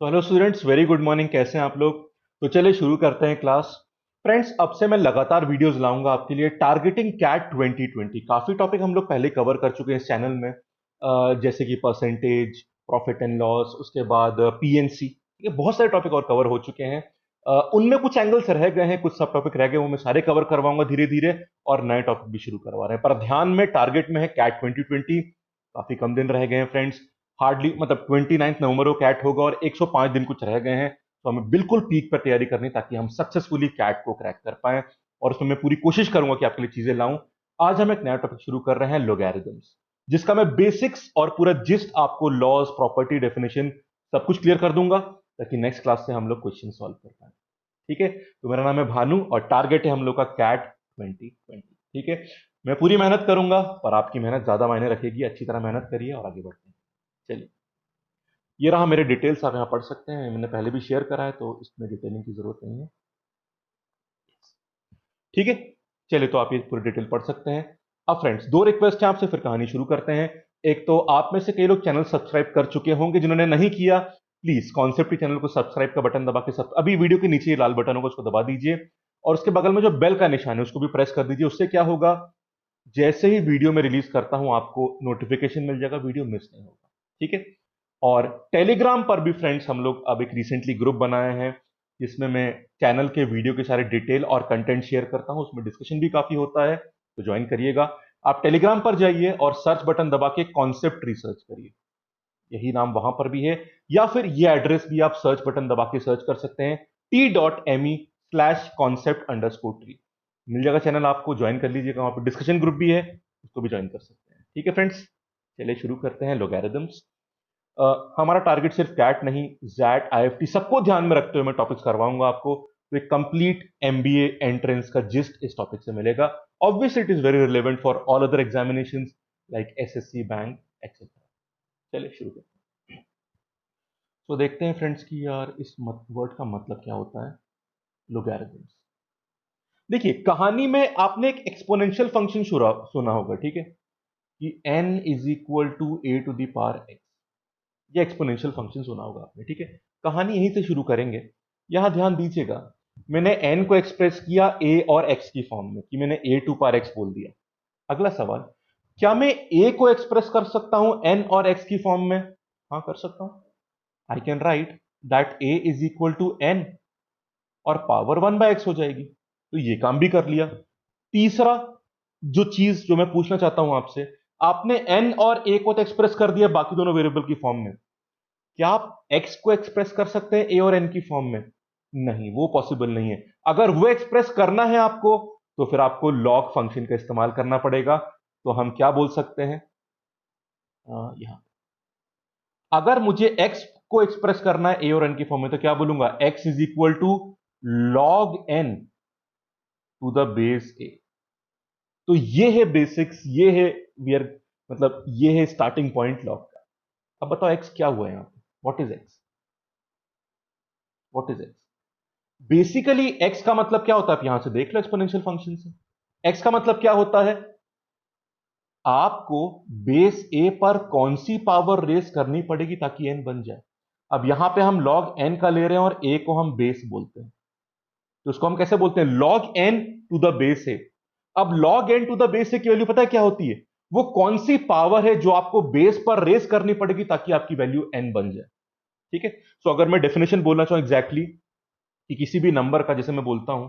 तो hello students, very good morning. कैसे हैं आप लोग? तो चलिए शुरू करते हैं क्लास। फ्रेंड्स, अब से मैं लगातार वीडियोस लाऊंगा आपके लिए टारगेटिंग कैट 2020। काफी टॉपिक हम लोग पहले कवर कर चुके हैं इस चैनल में, जैसे कि परसेंटेज, प्रॉफिट एंड लॉस, उसके बाद पीएनसी। ये बहुत सारे टॉपिक और कवर हो चुके हैं। उनमें कुछ एंगल्स रह गए हैं, कुछ सब टॉपिक रह गए, वो मैं सारे कवर करवाऊंगा धीरे धीरे। और नए टॉपिक भी शुरू करवा रहे हैं, पर ध्यान में टारगेट में है कैट 2020। काफी कम दिन रह गए हैं फ्रेंड्स। हार्डली मतलब 29 नवंबर को कैट होगा और 105 दिन कुछ रह गए हैं। तो हमें बिल्कुल पीक पर तैयारी करनी, ताकि हम सक्सेसफुली कैट को क्रैक कर पाए। और उसमें मैं पूरी कोशिश करूंगा कि आपके लिए चीजें लाऊं। आज हम एक नया टॉपिक शुरू कर रहे हैं, लोगैरिथम्स, जिसका मैं बेसिक्स और पूरा जिस्ट आपको, लॉज, प्रॉपर्टी, डेफिनेशन, सब कुछ क्लियर कर दूंगा, ताकि नेक्स्ट क्लास से हम लोग क्वेश्चन सॉल्व कर पाए। ठीक है? तो मेरा नाम है भानु और टारगेट है हम लोग का कैट 2020। ठीक है? मैं पूरी मेहनत करूंगा, पर आपकी मेहनत ज्यादा मायने रखेगी। अच्छी तरह मेहनत करिए और आगे बढ़ते हैं। चलिए, ये रहा मेरे डिटेल्स, आप यहाँ पढ़ सकते हैं। मैंने पहले भी शेयर करा है, तो इसमें डिटेलिंग की जरूरत नहीं है। ठीक है? चलिए, तो आप ये पूरी डिटेल पढ़ सकते हैं। अब फ्रेंड्स, दो रिक्वेस्ट है आपसे, फिर कहानी शुरू करते हैं। एक तो आप में से कई लोग चैनल सब्सक्राइब कर चुके होंगे, जिन्होंने नहीं किया प्लीज कॉन्सेप्ट के चैनल को सब्सक्राइब का बटन दबा के, सब अभी वीडियो के नीचे ये लाल बटन होगा, उसको दबा दीजिए। और उसके बगल में जो बेल का निशान है उसको भी प्रेस कर दीजिए। उससे क्या होगा, जैसे ही वीडियो में रिलीज करता हूं आपको नोटिफिकेशन मिल जाएगा, वीडियो मिस नहीं होगा। ठीक है? और टेलीग्राम पर भी फ्रेंड्स हम लोग अब एक रिसेंटली ग्रुप बनाए हैं, जिसमें मैं चैनल के वीडियो के सारे डिटेल और कंटेंट शेयर करता हूं। उसमें डिस्कशन भी काफी होता है, तो ज्वाइन करिएगा। आप टेलीग्राम पर जाइए और सर्च बटन दबा के कॉन्सेप्ट रिसर्च करिए, यही नाम वहां पर भी है। या फिर ये एड्रेस भी आप सर्च बटन दबा के सर्च कर सकते हैं, t.me/concept_tree। मिल जाएगा चैनल, आपको ज्वाइन कर लीजिएगा। वहां पर डिस्कशन ग्रुप भी है, उसको भी ज्वाइन कर सकते हैं। ठीक है फ्रेंड्स, चलिए शुरू करते हैं लोगैरिथम्स। हमारा टारगेट सिर्फ कैट नहीं, जैट, आईएफटी सबको ध्यान में रखते हुए मैं टॉपिक्स करवाऊंगा आपको। तो एक कंप्लीट एमबीए एंट्रेंस का जिस्ट इस टॉपिक से मिलेगा। Obviously it is very relevant for all other examinations like SSC, bank, etcetera. चलिए शुरू करते हैं। तो देखते हैं फ्रेंड्स कि यार इस वर्ड का मतलब क्या होता है, लोगैरिथम्स। देखिए, कहानी में आपने एक एक्सपोनेंशियल फंक्शन सुना होगा, ठीक है, कि n is equal to a to the power x. ये एक्सपोनेंशियल फंक्शन सुना होगा आपने, ठीक है। कहानी यहीं से शुरू करेंगे। यहां ध्यान दीजिएगा, मैंने n को एक्सप्रेस किया a और x की फॉर्म में, कि मैंने a टू पावर x बोल दिया। अगला सवाल, क्या मैं a को एक्सप्रेस कर सकता हूं n और x की फॉर्म में? हाँ, कर सकता हूं। I can write that a is equal to n और पावर 1/x हो जाएगी। तो ये काम भी कर लिया। तीसरा जो चीज जो मैं पूछना चाहता हूं आपसे, आपने n और a को तो एक्सप्रेस कर दिया बाकी दोनों वेरिएबल की फॉर्म में, क्या आप x को एक्सप्रेस कर सकते हैं a और n की फॉर्म में? नहीं, वो पॉसिबल नहीं है। अगर वो एक्सप्रेस करना है आपको, तो फिर आपको लॉग फंक्शन का इस्तेमाल करना पड़ेगा। तो हम क्या बोल सकते हैं, यहां, अगर मुझे x को एक्सप्रेस करना है a और n की फॉर्म में, तो क्या बोलूंगा, x is equal to log n to the base a। तो ये है बेसिक्स, ये है वियर, मतलब ये है स्टार्टिंग पॉइंट लॉग का। अब बताओ x क्या हुआ है यहां पे, what is x? What is x? Basically x का मतलब क्या होता है, आप यहां से देख लो एक्सपोनेंशियल फंक्शन से। x का मतलब क्या होता है, आपको बेस a पर कौन सी पावर रेस करनी पड़ेगी ताकि n बन जाए। अब यहां पे हम log n का ले रहे हैं और a को हम बेस बोलते हैं, तो उसको हम कैसे बोलते हैं, log n to the base a। अब log n to the base a की वैल्यू पता है क्या होती है, वो कौन सी पावर है जो आपको बेस पर रेस करनी पड़ेगी ताकि आपकी वैल्यू n बन जाए। ठीक है? सो अगर मैं डेफिनेशन बोलना चाहूं एग्जैक्टली, कि किसी भी नंबर का, जैसे मैं बोलता हूं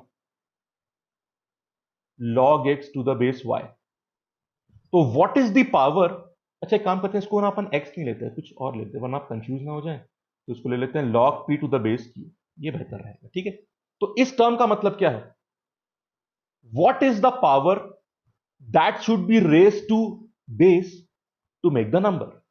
log x to the base y, तो व्हाट इज द पावर। अच्छा, एक काम करते हैं, इसको ना अपन x नहीं लेते हैं, कुछ और लेते हैं, वरना आप कंफ्यूज ना हो जाए। तो इसको ले लेते हैं log p to the base q। ये बेहतर रहेगा, ठीक है। तो इस टर्म का मतलब क्या है, what is the power that should be raise to base to make the number.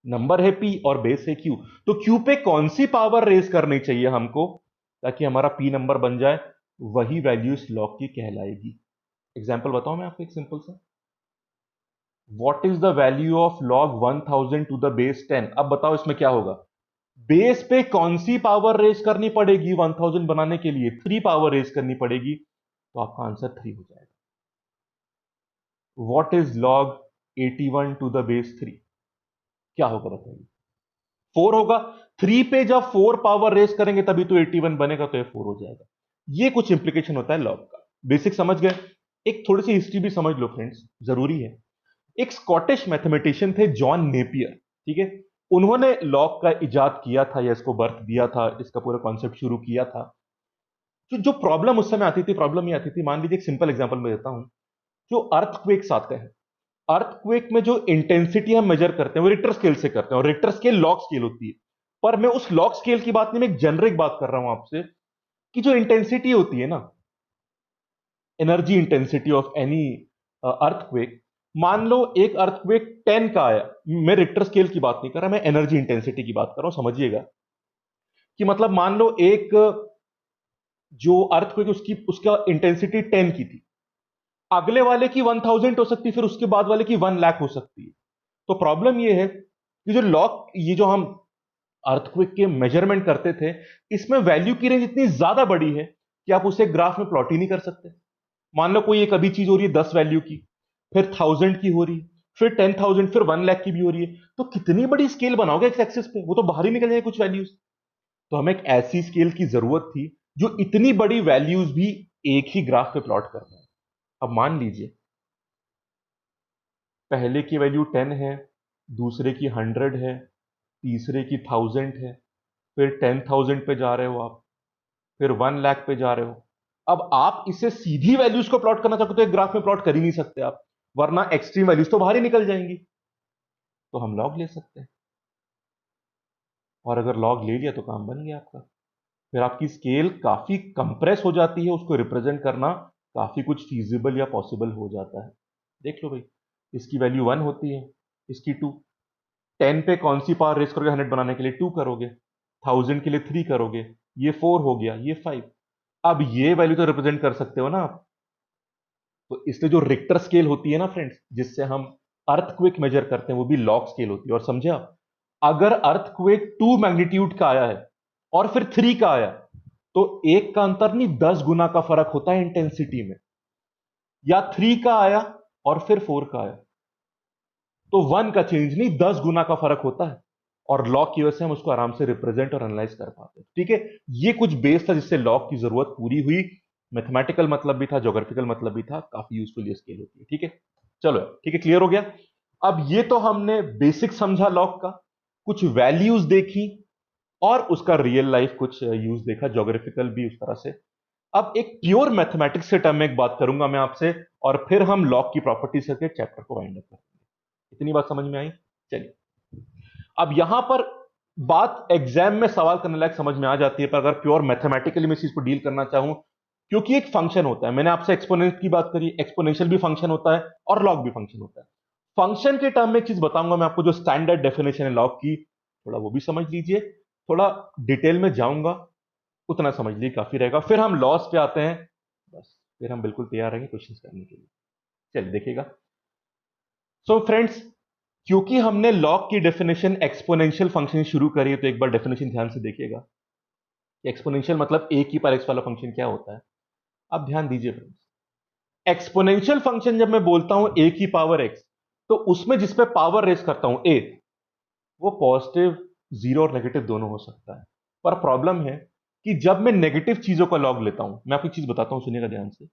Number है p और बेस है q, तो q पे कौन सी पावर रेज करनी चाहिए हमको ताकि हमारा p नंबर बन जाए, वही वैल्यू इस लॉग की कहलाएगी। एग्जाम्पल बताओ मैं आपको एक सिंपल सा, what is the value of log 1000 to the base 10। अब बताओ इसमें क्या होगा, बेस पे कौन सी पावर रेज करनी पड़ेगी 1000 बनाने के लिए, 3 पावर रेज करनी पड़ेगी, तो आपका आंसर 3 हो जाएगा। What is log 81 to the base 3, क्या होगा बताइए। 4 होगा। 3 पे जब 4 पावर रेस करेंगे तभी तो 81 बनेगा, तो ये 4 हो जाएगा। ये कुछ इंप्लीकेशन होता है लॉग का। बेसिक समझ गए। एक थोड़ी सी हिस्ट्री भी समझ लो फ्रेंड्स, जरूरी है। एक स्कॉटिश मैथमेटिशियन थे जॉन नेपियर, ठीक है। उन्होंने लॉग का इजाद किया था या इसको बर्थ दिया था, इसका पूरा कॉन्सेप्ट शुरू किया था। तो जो प्रॉब्लम उस समय आती थी, प्रॉब्लम ये आती थी, मान लीजिए एक सिंपल एग्जांपल मैं देता हूं। जो अर्थक्वेक्स आते हैं, अर्थक्वेक में जो इंटेंसिटी हम मेजर करते हैं वो रिक्टर स्केल से करते हैं, और रिक्टर स्केल लॉग स्केल होती है। पर मैं उस लॉग स्केल की बात नहीं, मैं एक जेनरिक बात कर रहा हूं आपसे, कि जो इंटेंसिटी होती है ना, energy intensity of any earthquake. मान लो एक अर्थक्वेक 10 का आया, मैं रिक्टर स्केल की बात नहीं कर रहा, मैं एनर्जी इंटेंसिटी की बात कर रहा हूं, समझिएगा। कि मतलब मान लो एक जो अर्थक्वेक उसकी उसका इंटेंसिटी 10 की थी, अगले वाले की 1000 हो सकती है, फिर उसके बाद वाले की 1 लाख हो सकती है। तो प्रॉब्लम ये है कि जो लॉग, ये जो हम अर्थक्वेक के मेजरमेंट करते थे, इसमें वैल्यू की रेंज इतनी ज्यादा बड़ी है कि आप उसे ग्राफ में प्लॉट ही नहीं कर सकते। मान लो कोई एक अभी चीज हो रही है 10 वैल्यू की, फिर 1000 की हो रही है, फिर 10,000, फिर 1 लाख की भी हो रही है, तो कितनी बड़ी स्केल बनाओगे एक्स एक्सिस पे, वो तो बाहर ही निकल जाएगी कुछ वैल्यूज। तो हमें एक ऐसी स्केल की जरूरत थी जो इतनी बड़ी वैल्यूज भी एक ही ग्राफ पे प्लॉट कर रहा है। अब मान लीजिए पहले की वैल्यू 10 है, दूसरे की 100 है, तीसरे की 1000 है, फिर 10,000 पे जा रहे हो आप, फिर 1 लाख पे जा रहे हो। अब आप इसे सीधी वैल्यूज को प्लॉट करना चाहते हो तो एक ग्राफ में प्लॉट कर ही नहीं सकते आप, वरना एक्सट्रीम वैल्यूज तो बाहर ही निकल जाएंगी। तो हम लॉग ले सकते हैं, और अगर लॉग ले लिया तो काम बन गया आपका। फिर आपकी स्केल काफी कंप्रेस हो जाती है, उसको रिप्रेजेंट करना काफी कुछ फीजिबल या पॉसिबल हो जाता है। देख लो भाई, इसकी वैल्यू 1 होती है, इसकी 2। 10 पे कौन सी पावर रेस करोगे 100 बनाने के लिए? 2 करोगे। 1000 के लिए 3 करोगे, ये 4 हो गया, ये 5। अब ये वैल्यू तो रिप्रेजेंट कर सकते हो ना आप। तो इसलिए जो रिक्टर स्केल होती है ना फ्रेंड्स, जिससे हम अर्थक्वेक मेजर करते हैं, वो भी लॉग स्केल होती है। और समझे आप, अगर अर्थक्वेक 2 मैग्नीट्यूड का आया है और फिर 3 का आया, तो एक का अंतर नहीं, 10 गुना का फर्क होता है इंटेंसिटी में। या 3 का आया और फिर 4 का आया, तो 1 का चेंज नहीं, 10 गुना का फर्क होता है। और लॉग की वजह से हम उसको आराम से रिप्रेजेंट और एनालाइज कर पाते हैं। ठीक है, ये कुछ बेस था जिससे लॉग की जरूरत पूरी हुई। मैथमेटिकल मतलब भी था, ज्योग्राफिकल मतलब भी था, काफी यूजफुल ये स्केल होती है। ठीक है, चलो ठीक है, क्लियर हो गया। अब ये तो हमने बेसिक समझा लॉग का, कुछ वैल्यूज देखी, और उसका रियल लाइफ कुछ यूज देखा, ज्योग्राफिकल भी उस तरह से। अब एक प्योर मैथमेटिक्स के टर्म में एक बात करूंगा मैं आपसे, और फिर हम लॉग की प्रॉपर्टीज करके चैप्टर को वाइंड अप करेंगे। इतनी बात समझ में आई? चलिए, अब यहां पर बात एग्जाम में सवाल करने लायक समझ में आ जाती है, पर अगर प्योर मैथमेटिकली मैं इस चीज को डील करना चाहूं, क्योंकि एक फंक्शन होता है, मैंने आपसे एक्सपोनेंट की बात करी, एक्सपोनेंशियल भी फंक्शन होता है और लॉग भी फंक्शन होता है। फंक्शन के टर्म में एक चीज बताऊंगा मैं आपको, जो स्टैंडर्ड डेफिनेशन है लॉग की, थोड़ा वो भी समझ लीजिए। थोड़ा डिटेल में जाऊंगा, उतना समझ लीजिए काफी रहेगा। फिर हम लॉस पे आते हैं, बस फिर हम बिल्कुल तैयार रहेंगे क्वेश्चन करने के लिए। चलिए देखिएगा। सो फ्रेंड्स, क्योंकि हमने लॉग की डेफिनेशन एक्सपोनेंशियल फंक्शन शुरू करी है, तो एक बार डेफिनेशन ध्यान से देखिएगा। एक्सपोनेंशियल मतलब ए की पावर एक्स वाला फंक्शन क्या होता है। अब ध्यान दीजिए फ्रेंड्स, एक्सपोनेंशियल फंक्शन जब मैं बोलता हूं ए की पावर एक्स, तो उसमें जिस पे पावर रेस करता हूं ए, वो पॉजिटिव, जीरो और नेगेटिव दोनों हो सकता है। पर प्रॉब्लम है कि जब मैं नेगेटिव चीजों का लॉग लेता हूं, मैं आपको एक चीज बताता हूं, सुनिएगा ध्यान से,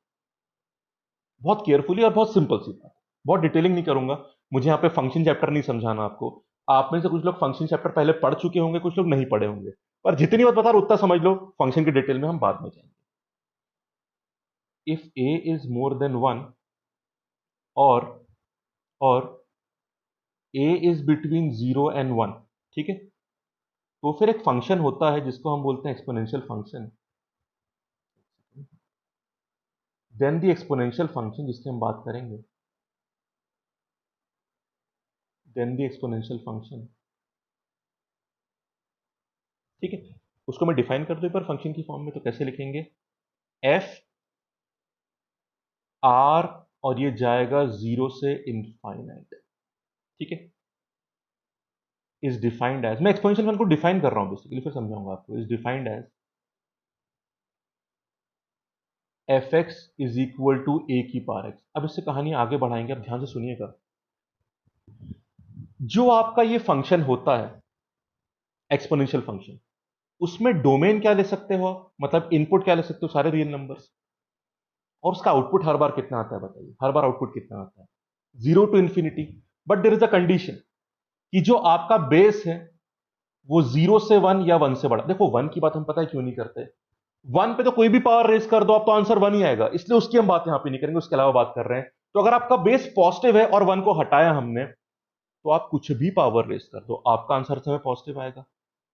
बहुत केयरफुली, और बहुत सिंपल सी बात, बहुत डिटेलिंग नहीं करूंगा। मुझे यहाँ पे फंक्शन चैप्टर नहीं समझाना आपको। आप में से कुछ लोग फंक्शन चैप्टर पहले पढ़ चुके होंगे, कुछ लोग नहीं पढ़े होंगे, पर जितनी बात बता रहा हूं उतना समझ लो, फंक्शन की डिटेल में हम बाद में जाएंगे। If A is more than one, और और ए इज बिटवीन 0 and 1, ठीक है, तो फिर एक फंक्शन होता है जिसको हम बोलते हैं exponential function. Then the exponential function जिसकी हम बात करेंगे, देन द एक्सपोनेंशियल फंक्शन, ठीक है, उसको मैं डिफाइन कर दूं एक बार फंक्शन की फॉर्म में, तो कैसे लिखेंगे? एफ आर, और ये जाएगा 0 से इनफाइनाइट, ठीक है, इज डिफाइंड एज, मैं एक्सपोनेंशियल फंक्शन को डिफाइन कर रहा हूं बेसिकली, फिर समझाऊंगा आपको, is defined as F X is equal to A की पावर एक्स। अब इससे कहानी आगे बढ़ाएंगे, अब ध्यान से सुनिएगा। जो आपका ये फंक्शन होता है, एक्सपोनेंशियल फंक्शन, उसमें डोमेन क्या ले सकते हो, मतलब इनपुट क्या ले सकते हो, सारे रियल नंबर्स, और उसका आउटपुट हर बार कितना आता है बताइए, हर बार आउटपुट कितना आता है, 0 to infinity। But there is a condition कि जो आपका बेस है वो 0 से 1 या 1 से बड़ा। देखो 1 की बात हम पता है क्यों नहीं करते, 1 पे तो कोई भी पावर रेस कर दो आप तो आंसर 1 ही आएगा, इसलिए उसकी हम बात यहां पे नहीं करेंगे, उसके अलावा बात कर रहे हैं। तो अगर आपका बेस पॉजिटिव है और 1 को हटाया हमने, तो आप कुछ भी पावर रेस कर दो आपका आंसर समय पॉजिटिव आएगा।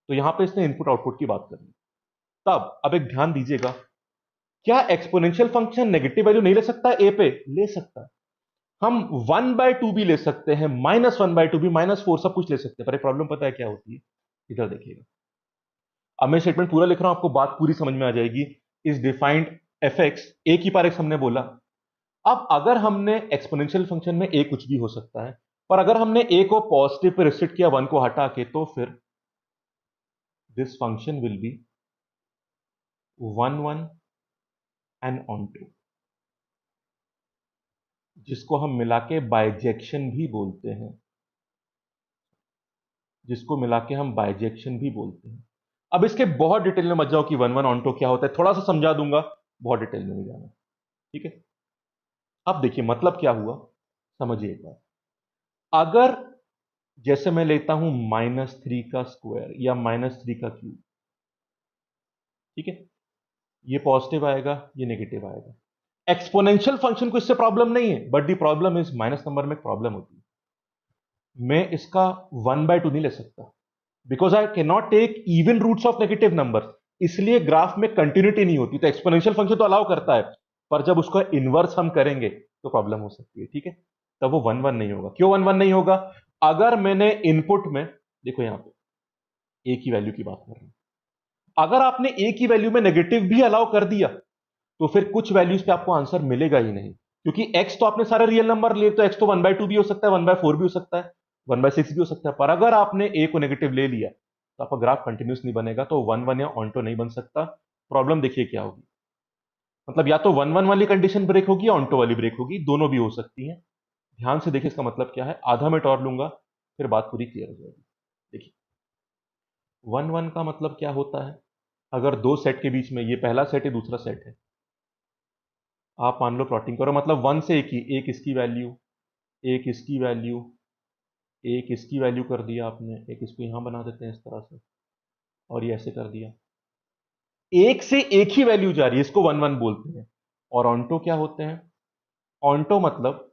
तो यहां पे इसने इनपुट आउटपुट की बात करनी। तब अब एक ध्यान दीजिएगा, क्या एक्सपोनेंशियल फंक्शन नेगेटिव वैल्यू नहीं ले सकता, ए पे ले सकता है। हम 1/2 भी ले सकते हैं, -1/2 भी, -4 सब कुछ ले सकते हैं, पर एक प्रॉब्लम पता है क्या होती है, इधर देखिएगा। अब मैं स्टेटमेंट पूरा लिख रहा हूं, आपको बात पूरी समझ में आ जाएगी। इज डिफाइंड एफ एक्स ए की पावर एक्स हमने बोला। अब अगर हमने एक्सपोनेंशियल फंक्शन में ए कुछ भी हो सकता है, पर अगर हमने ए को पॉजिटिव पे रिस्ट्रिक्ट किया 1 को हटा के, तो फिर this function will be 1 1 and onto, जिसको हम मिला के बाइजेक्शन भी बोलते हैं, जिसको मिला के हम बाइजेक्शन भी बोलते हैं। अब इसके बहुत डिटेल में मत जाओ कि 1 1 ऑन टू क्या होता है, थोड़ा सा समझा दूंगा, बहुत डिटेल में नहीं जाना, ठीक है। अब देखिए मतलब क्या हुआ, समझिए एक बार। अगर जैसे मैं लेता हूं -3 का स्क्वायर या -3 का क्यूब, ठीक है, ये पॉजिटिव आएगा, ये नेगेटिव आएगा। एक्सपोनेंशियल फंक्शन को इससे प्रॉब्लम नहीं है, but the problem is minus number में प्रॉब्लम होती है। मैं इसका 1/2 नहीं ले सकता, because I can not take even roots of negative number, इसलिए ग्राफ में कंटिन्यूटी नहीं होती। तो एक्सपोनेंशियल फंक्शन तो अलाउ करता है, पर जब उसका इनवर्स हम करेंगे तो प्रॉब्लम हो सकती है, ठीक है। तब वो 1 1 नहीं होगा। क्यों 1 1 नहीं होगा? अगर मैंने इनपुट में, देखो यहां पे ए की वैल्यू की बात कर रहे हैं, अगर आपने ए की वैल्यू में नेगेटिव भी अलाउ कर दिया, तो फिर कुछ वैल्यूज पे आपको आंसर मिलेगा ही नहीं, क्योंकि एक्स तो आपने सारे रियल नंबर लिए, तो एक्स तो 1/2 भी हो सकता है, 1/4 भी हो सकता है, 1/6 भी हो सकता है। पर अगर आपने ए को नेगेटिव ले लिया, तो आपका ग्राफ कंटिन्यूस नहीं बनेगा, तो 1 1 या ऑन्टो नहीं बन सकता। प्रॉब्लम देखिए क्या होगी, मतलब या तो 1 1 वाली कंडीशन ब्रेक होगी या ऑन्टो वाली ब्रेक होगी, दोनों भी हो सकती है। ध्यान से देखिए इसका मतलब क्या है, आधा मिनट और लूंगा, फिर बात पूरी क्लियर हो जाएगी। देखिए 1 1 का मतलब क्या होता है, अगर दो सेट के बीच में, ये पहला सेट है दूसरा सेट है, आप मान लो प्लॉटिंग करो, मतलब 1 से एक इसकी वैल्यू, एक इसकी वैल्यू, एक इसकी वैल्यू कर दिया आपने, एक इसको यहां बना देते हैं इस तरह से, और ये ऐसे कर दिया। एक से एक ही वैल्यू जा रही है, इसको 1 1 बोलते हैं। और ऑन्टो क्या होते हैं? ऑन्टो मतलब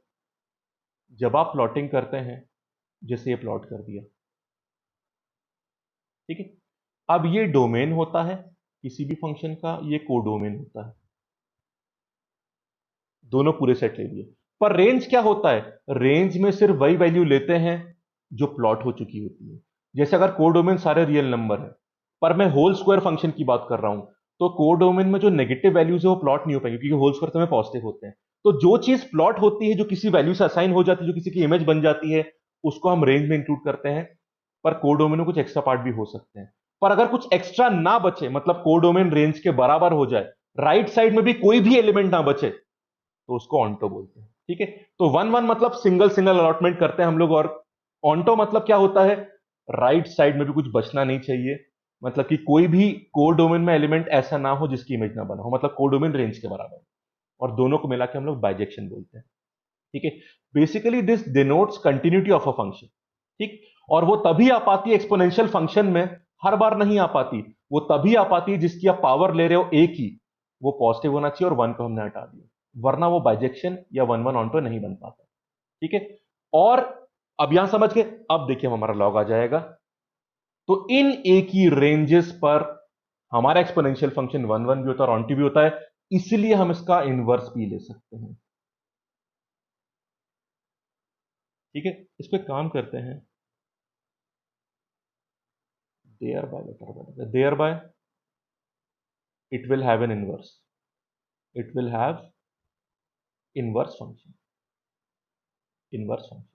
जब आप प्लॉटिंग करते हैं, जैसे ये प्लॉट कर दिया, ठीक है। अब ये डोमेन होता है किसी भी फंक्शन का, ये कोडोमेन होता है, दोनों पूरे सेट ले लिए। पर रेंज क्या होता है? रेंज में सिर्फ वही वैल्यू लेते हैं जो प्लॉट हो चुकी होती है। जैसे अगर कोडोमेन सारे रियल नंबर है, पर मैं होल स्क्वायर फंक्शन की बात कर रहा हूं, तो कोडोमेन में जो नेगेटिव वैल्यूज है वो प्लॉट नहीं हो पाएंगे, क्योंकि होल स्क्वायर में पॉजिटिव होते हैं। तो जो चीज प्लॉट होती है, जो किसी वैल्यू से असाइन हो जाती है, जो किसी की इमेज बन जाती है, उसको हम रेंज में इंक्लूड करते हैं। पर कोडोमेन में कुछ एक्स्ट्रा पार्ट भी हो सकते हैं। पर अगर कुछ एक्स्ट्रा ना बचे, मतलब कोडोमेन रेंज के बराबर हो जाए, राइट साइड में भी कोई भी एलिमेंट ना बचे, तो उसको ऑन्टो बोलते हैं, ठीक है। तो 1 1 मतलब सिंगल सिंगल अलॉटमेंट करते हैं हम लोग, और ऑन्टो मतलब क्या होता है, राइट साइड में भी कुछ बचना नहीं चाहिए, मतलब कि कोई भी कोडोमेन में एलिमेंट ऐसा ना हो जिसकी इमेज ना बना हो, मतलब कोडोमेन रेंज के बराबर, और दोनों को मिला के हम लोग बाइजेक्शन बोलते हैं, ठीक है। Basically this denotes continuity of a function, ठीक। और वो तभी आ पाती है एक्सपोनेंशियल फंक्शन में, हर बार नहीं आ पाती। वो तभी आ पाती है जिसकी आप पावर ले रहे हो ए की, वो पॉजिटिव होना चाहिए, और 1 को हमने हटा दिया, वरना वो बाइजेक्शन या 1 1 ऑन्टो नहीं बन पाता, ठीक है। और अब यहां समझ के, अब देखिए हमारा लॉग आ जाएगा। तो इन ए की रेंजेस पर हमारा एक्सपोनेंशियल फंक्शन 1 1 भी होता है और ऑन्टो भी होता है, इसलिए हम इसका इनवर्स भी ले सकते हैं, ठीक है। इस पे काम करते हैं, thereby better, thereby it will have an inverse, it will have inverse function, inverse function,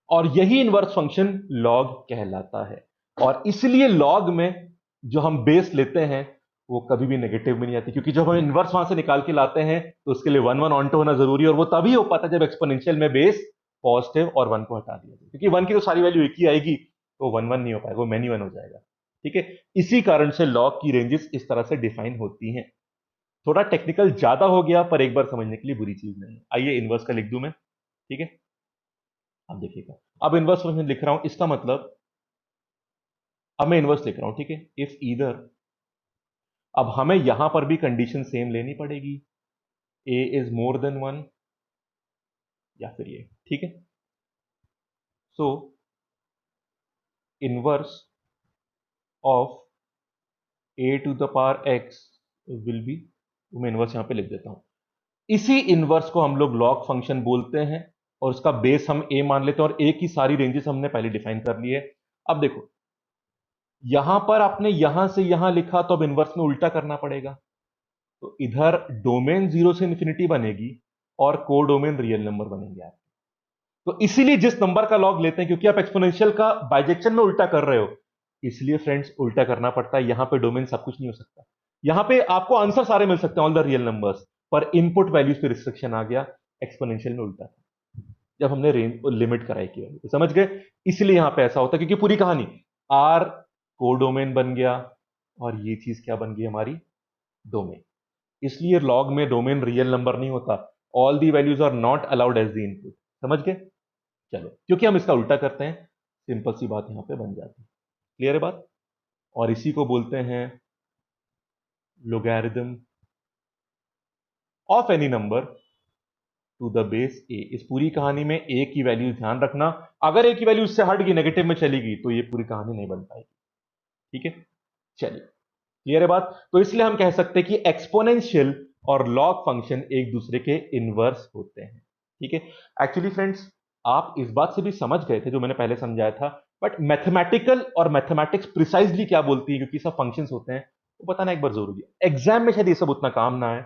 और यही इनवर्स फंक्शन लॉग कहलाता है। और इसलिए लॉग में जो हम बेस लेते हैं वो कभी भी नेगेटिव में नहीं आती, क्योंकि जब हम इनवर्स वहां से निकाल के लाते हैं तो उसके लिए 1 1 ऑन्टो होना जरूरी है, और वो तभी हो पाता है जब एक्सपोनेंशियल में बेस पॉजिटिव और 1 को हटा दिया जाए, क्योंकि 1 की तो सारी वैल्यू एक ही आएगी, तो 1 1 नहीं हो पाएगा, वो मैनी 1 हो जाएगा। ठीक है, इसी कारण से लॉग की रेंजेस इस तरह से डिफाइन होती हैं। थोड़ा टेक्निकल ज्यादा हो गया, पर एक बार समझने के लिए बुरी चीज नहीं है। आइए इनवर्स का लिख दूं मैं। ठीक है, अब देखिएगा, अब इनवर्स फंक्शन लिख रहा हूं, इसका मतलब अब मैं इनवर्स लिख रहा हूं। ठीक है, इफ ईदर, अब हमें यहां पर भी कंडीशन सेम लेनी पड़ेगी, ए इज मोर देन 1 या फिर ये। ठीक है, so inverse of a to the power x will be, मैं इनवर्स यहां पे लिख देता हूं। इसी इनवर्स को हम लोग लॉग फंक्शन बोलते हैं, और उसका बेस हम ए मान लेते हैं, और ए की सारी रेंजेस हमने पहले डिफाइन कर ली है। अब देखो, यहां पर आपने यहां से यहां लिखा, तो अब इनवर्स में उल्टा करना पड़ेगा। तो इधर डोमेन 0 से इन्फिनिटी बनेगी, और कोडोमेन रियल नंबर बनेंगे आप। तो इसीलिए जिस नंबर का लॉग लेते हैं, क्योंकि आप एक्सपोनेंशियल का बाइजेक्शन में उल्टा कर रहे हो, इसलिए फ्रेंड्स उल्टा करना पड़ता है। यहां पे डोमेन सब कुछ नहीं हो सकता, यहां पे आपको आंसर सारे मिल सकते हैं, ऑल द रियल नंबर्स, पर इनपुट वैल्यूज पे रिस्ट्रिक्शन आ गया। एक्सपोनेंशियल में उल्टा था जब हमने रेंज लिमिट कराई की वैल्यू, समझ गए? इसलिए यहां पे ऐसा होता है, क्योंकि पूरी कहानी आर कोडोमेन बन गया, और ये चीज क्या बन गई हमारी, डोमेन। इसलिए लॉग में डोमेन रियल नंबर नहीं होता, all the values are not allowed as the input. समझ गए? चलो, क्योंकि हम इसका उल्टा करते हैं, सिंपल सी बात यहां पे बन जाती है। क्लियर है बात? और इसी को बोलते हैं logarithm of any number to the base A. इस पूरी कहानी में ए की वैल्यू ध्यान रखना, अगर ए की वैल्यू उससे हट गई, नेगेटिव में चली गई, तो ये पूरी कहानी नहीं बन पाएगी। ठीक है, चलिए, क्लियर है बात? तो इसलिए हम कह सकते हैं कि एक्सपोनेंशियल और लॉग फंक्शन एक दूसरे के इनवर्स होते हैं। ठीक है, एक्चुअली फ्रेंड्स, आप इस बात से भी समझ गए थे जो मैंने पहले समझाया था, बट मैथमेटिकल और मैथमेटिक्स प्रिसाइजली क्या बोलती है, क्योंकि सब फंक्शंस होते हैं, वो बताना एक बार जरूरी है। एग्जाम में शायद ये सब उतना काम ना आए,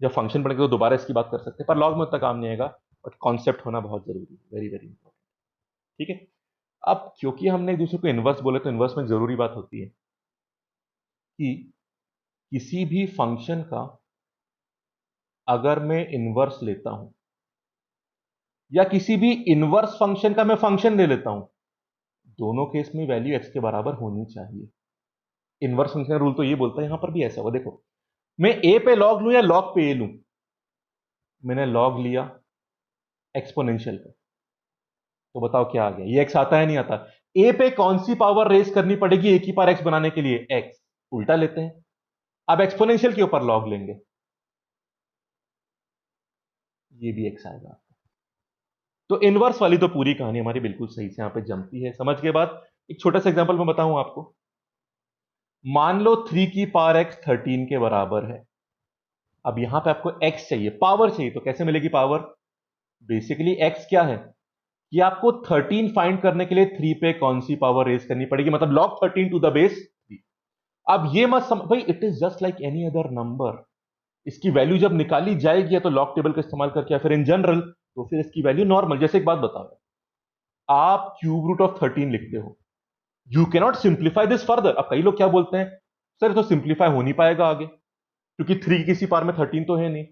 जब फंक्शन पढ़ेंगे तो दोबारा इसकी बात कर सकते हैं, पर लॉग में उतना काम नहीं आएगा, बट कॉन्सेप्ट होना बहुत जरूरी है, वेरी वेरी इंपॉर्टेंट। ठीक है, अब क्योंकि हमने एक दूसरे को इनवर्स बोले, तो इनवर्स में जरूरी बात होती है कि किसी भी फंक्शन का अगर मैं इनवर्स लेता हूं, या किसी भी इनवर्स फंक्शन का मैं फंक्शन ले लेता हूं, दोनों केस में वैल्यू एक्स के बराबर होनी चाहिए। इनवर्स फंक्शन का रूल तो ये बोलता है, यहां पर भी ऐसा होगा। देखो, मैं ए पे लॉग लूं या लॉग पे ए लूं, मैंने लॉग लिया एक्सपोनेंशियल पे, तो बताओ क्या आ गया, ये एक्स आता है नहीं आता? ए पे कौन सी पावर रेस करनी पड़ेगी ए की पावर एक्स बनाने के लिए? एक्स। उल्टा लेते हैं, अब एक्सपोनेंशियल के ऊपर लॉग लेंगे, ये भी एक्स आएगा। तो इनवर्स वाली तो पूरी कहानी हमारी बिल्कुल सही से यहां पे जमती है। समझ के बाद एक छोटा सा एग्जांपल मैं बताऊं आपको। मान लो 3 की पावर एक्स 13 के बराबर है। अब यहां पे आपको एक्स चाहिए, पावर चाहिए, तो कैसे मिलेगी पावर? बेसिकली एक्स क्या है कि आपको 13 फाइंड करने के लिए 3 पे कौन सी पावर रेज करनी पड़ेगी, मतलब log 13 टू द बेस 3। अब ये मत समझ भाई, it is just like any other number. इसकी वैल्यू जब निकाली जाएगी, या तो लॉग टेबल का इस्तेमाल करके, या फिर इन जनरल, तो फिर इसकी वैल्यू नॉर्मल। जैसे एक बात बताओ, आप क्यूब रूट ऑफ 13 लिखते हो, you cannot simplify this further. अब कई लोग क्या बोलते हैं, सर तो सिंप्लीफाई हो नहीं पाएगा आगे, क्योंकि 3 की किसी पावर में 13 तो है नहीं।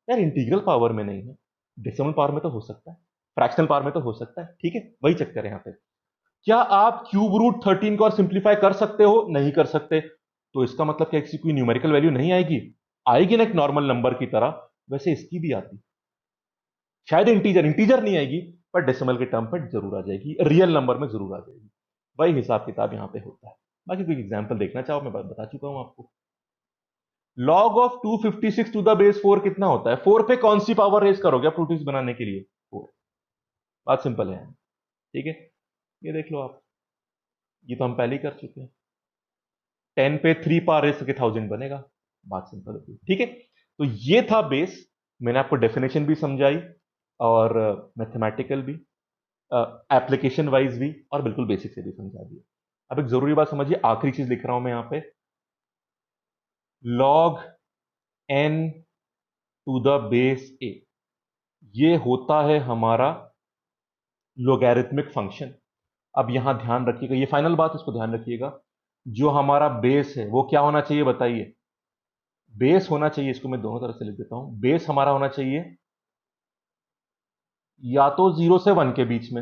यार इंटीग्रल पावर में नहीं है, डेसिमल पावर में तो हो सकता है, फ्रैक्शनल पावर में तो हो सकता है। ठीक है, वही चक्कर है यहां पे। क्या आप क्यूब रूट 13 को और सिंप्लीफाई कर सकते हो? नहीं कर सकते। तो इसका मतलब क्या, किसी कोई न्यूमेरिकल वैल्यू नहीं आएगी? आएगी ना, एक नॉर्मल नंबर की तरह, वैसे इसकी भी आती। शायद इंटीजर इंटीजर नहीं आएगी, पर डेसिमल के टर्म पर जरूर आ जाएगी, रियल नंबर में जरूर आ जाएगी। वही हिसाब किताब यहां पे होता है। बाकी कोई एग्जांपल देखना चाहो, मैं बता चुका हूं आपको। Log of 256 to the base 4 कितना होता है? 4 पे कौन सी पावर रेज करोगे आप टू बनाने के लिए? 4। बात सिंपल है। ठीक है, ये देख लो आप, ये तो हम पहले ही कर चुके हैं। 10 पे 3 पावर रेज करके 1000 बनेगा। बात सिंपल होती है। ठीक है, तो ये था बेस। मैंने आपको डेफिनेशन भी समझाई, और मैथमेटिकल भी, एप्लीकेशन वाइज भी, और बिल्कुल बेसिक से भी समझा दिया। अब एक जरूरी बात समझिए, आखिरी चीज लिख रहा हूं मैं यहां पे, log N to the base A, ये होता है हमारा लोगैरिथमिक फंक्शन। अब यहां ध्यान रखिएगा, ये फाइनल बात, इसको ध्यान रखिएगा, जो हमारा बेस है वो क्या होना चाहिए बताइए? बेस होना चाहिए, इसको मैं दोनों तरफ से लिख देता हूं, बेस हमारा होना चाहिए या तो 0 से 1 के बीच में,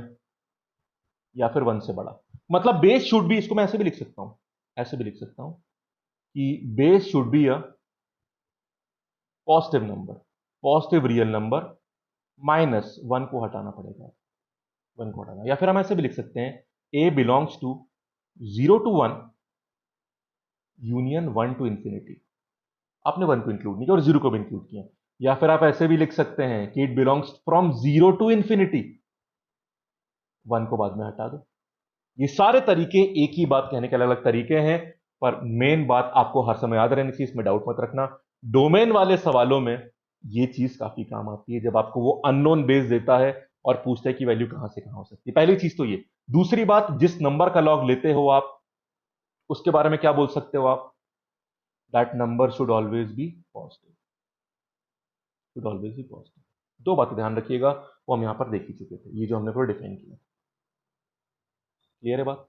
या फिर 1 से बड़ा। मतलब बेस शुड बी, इसको मैं ऐसे भी लिख सकता हूं, ऐसे भी लिख सकता हूं कि base should be a positive number, positive real number, minus one को हटाना पड़ेगा, वन को हटाना। या फिर हम ऐसे भी लिख सकते हैं A belongs to 0 to 1 union 1 to infinity. आपने 1 को इंक्लूड नहीं किया और 0 को भी इंक्लूड किया। या फिर आप ऐसे भी लिख सकते हैं कि it belongs from 0 to infinity, 1 को बाद में हटा दो। ये सारे तरीके एक ही बात कहने के अलग अलग तरीके हैं, पर मेन बात आपको हर समय याद रहनी चाहिए, इसमें डाउट मत रखना। डोमेन वाले सवालों में ये चीज काफी काम आती है, जब आपको वो अननोन बेस देता है और पूछता है कि वैल्यू कहां से कहां हो सकती है। पहली चीज तो ये। दूसरी बात, जिस नंबर का लॉग लेते हो आप, उसके बारे में क्या बोल सकते हो आप? That number should always be positive, should always be positive. दो बातें ध्यान रखिएगा, वो हम यहां पर देख ही चुके थे, ये जो हमने पूरा डिफाइन किया। क्लियर है बात?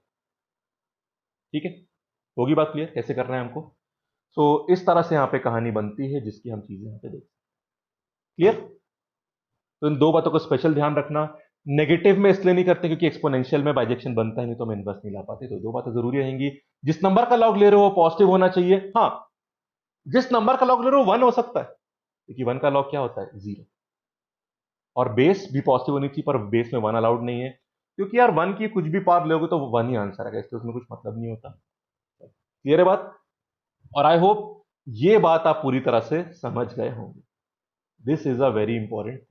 ठीक है, होगी बात क्लियर कैसे करना है हमको? सो इस तरह से यहां पे कहानी बनती है, जिसकी हम चीजें यहां पे देखते हैं। क्लियर? तो इन दो बातों को स्पेशल ध्यान रखना। नेगेटिव में इसलिए नहीं करते क्योंकि एक्सपोनेंशियल में बाइजेक्शन बनता ही नहीं, तो हम इनवर्स नहीं ला पाते। तो दो बातें जरूरी रहेंगी। जिस नंबर का लॉग ले रहे हो वो पॉजिटिव होना चाहिए। हाँ, जिस नंबर का लॉग ले रहे हो 1 हो सकता है, क्योंकि 1 का लॉग क्या होता है? 0। और बेस भी पॉजिटिव होनी चाहिए, पर बेस में 1 अलाउड नहीं है, क्योंकि यार 1 की कुछ भी पावर लोगे तो 1 ही आंसर है, इसलिए उसमें कुछ मतलब नहीं होता। क्लियर है बात? और आई होप ये बात आप पूरी तरह से समझ गए होंगे। This is a very important.